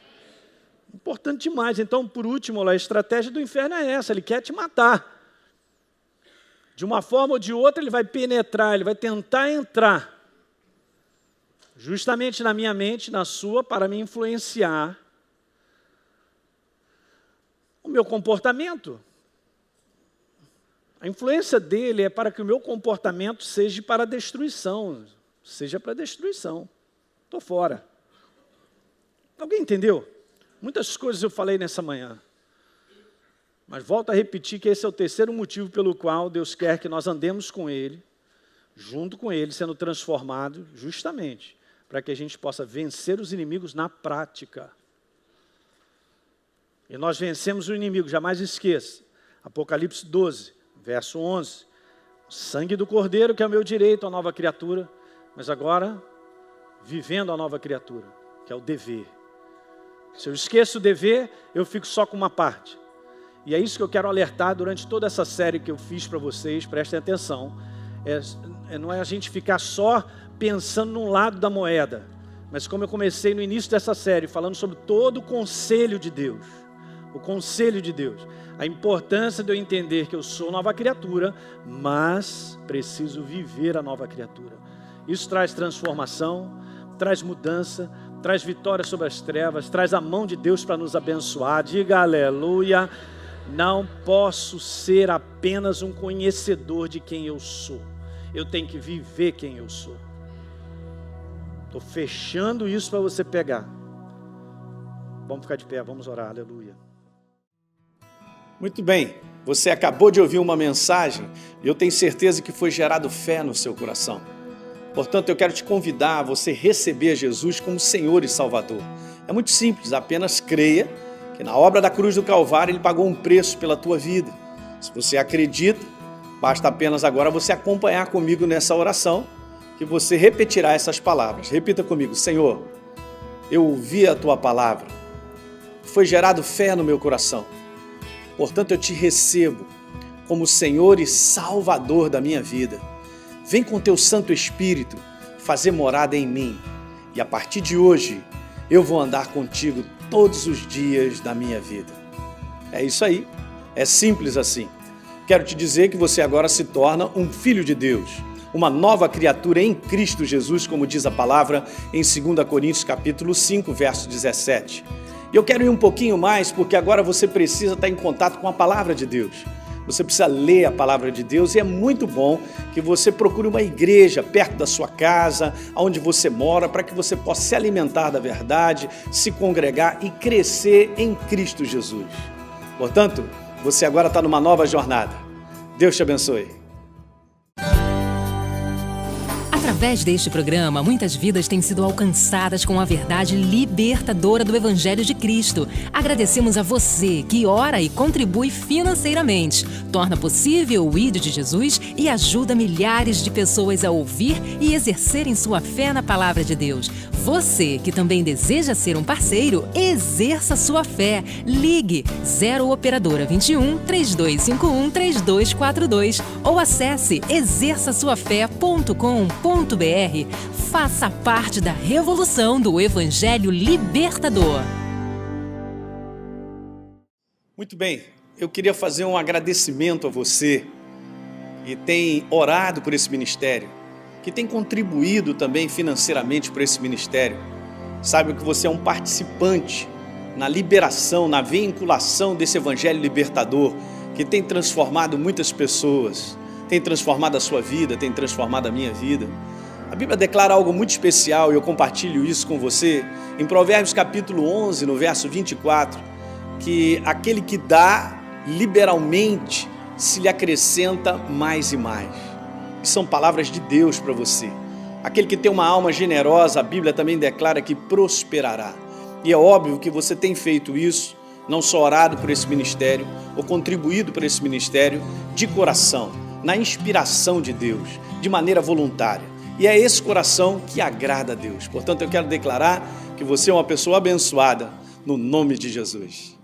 Importante demais. Então, por último, a estratégia do inferno é essa. Ele quer te matar. De uma forma ou de outra, ele vai penetrar, ele vai tentar entrar. Justamente na minha mente, na sua, para me influenciar o meu comportamento. A influência dele é para que o meu comportamento seja para a destruição. Seja para a destruição. Estou fora. Alguém entendeu? Muitas coisas eu falei nessa manhã. Mas volto a repetir que esse é o terceiro motivo pelo qual Deus quer que nós andemos com Ele, junto com Ele, sendo transformado justamente para que a gente possa vencer os inimigos na prática. E nós vencemos o inimigo, jamais esqueça. Apocalipse 12, verso 11. O sangue do Cordeiro, que é o meu direito, a nova criatura, mas agora, vivendo a nova criatura, que é o dever. Se eu esqueço o dever, eu fico só com uma parte. E é isso que eu quero alertar durante toda essa série que eu fiz para vocês, prestem atenção. Não é a gente ficar só pensando num lado da moeda, mas como eu comecei no início dessa série, falando sobre todo o conselho de Deus. O conselho de Deus. A importância de eu entender que eu sou nova criatura, mas preciso viver a nova criatura. Isso traz transformação, traz mudança, traz vitória sobre as trevas, traz a mão de Deus para nos abençoar. Diga aleluia. Não posso ser apenas um conhecedor de quem eu sou. Eu tenho que viver quem eu sou. Estou fechando isso para você pegar. Vamos ficar de pé, vamos orar, aleluia. Muito bem, você acabou de ouvir uma mensagem e eu tenho certeza que foi gerado fé no seu coração. Portanto, eu quero te convidar a você receber Jesus como Senhor e Salvador. É muito simples, apenas creia que na obra da cruz do Calvário Ele pagou um preço pela tua vida. Se você acredita, basta apenas agora você acompanhar comigo nessa oração, que você repetirá essas palavras. Repita comigo: Senhor, eu ouvi a tua palavra, foi gerado fé no meu coração. Portanto, eu te recebo como Senhor e Salvador da minha vida. Vem com teu Santo Espírito fazer morada em mim. E a partir de hoje, eu vou andar contigo todos os dias da minha vida. É isso aí. É simples assim. Quero te dizer que você agora se torna um filho de Deus, uma nova criatura em Cristo Jesus, como diz a palavra em 2 Coríntios capítulo 5, verso 17. E eu quero ir um pouquinho mais, porque agora você precisa estar em contato com a palavra de Deus. Você precisa ler a palavra de Deus e é muito bom que você procure uma igreja perto da sua casa, onde você mora, para que você possa se alimentar da verdade, se congregar e crescer em Cristo Jesus. Portanto, você agora está numa nova jornada. Deus te abençoe. Através deste programa, muitas vidas têm sido alcançadas com a verdade libertadora do Evangelho de Cristo. Agradecemos a você que ora e contribui financeiramente, torna possível o ID de Jesus e ajuda milhares de pessoas a ouvir e exercerem sua fé na Palavra de Deus. Você que também deseja ser um parceiro, exerça sua fé. Ligue 0 Operadora 21 3251 3242 ou acesse exerçasuafé.com.br. Faça parte da revolução do Evangelho Libertador. Muito bem, eu queria fazer um agradecimento a você que tem orado por esse ministério, que tem contribuído também financeiramente por esse ministério. Saiba que você é um participante na liberação, na vinculação desse Evangelho libertador, que tem transformado muitas pessoas, tem transformado a sua vida, tem transformado a minha vida. A Bíblia declara algo muito especial e eu compartilho isso com você em Provérbios capítulo 11, no verso 24, que aquele que dá liberalmente se lhe acrescenta mais e mais. E são palavras de Deus para você. Aquele que tem uma alma generosa, a Bíblia também declara que prosperará. E é óbvio que você tem feito isso, não só orado por esse ministério, ou contribuído por esse ministério de coração, na inspiração de Deus, de maneira voluntária. E é esse coração que agrada a Deus. Portanto, eu quero declarar que você é uma pessoa abençoada no nome de Jesus.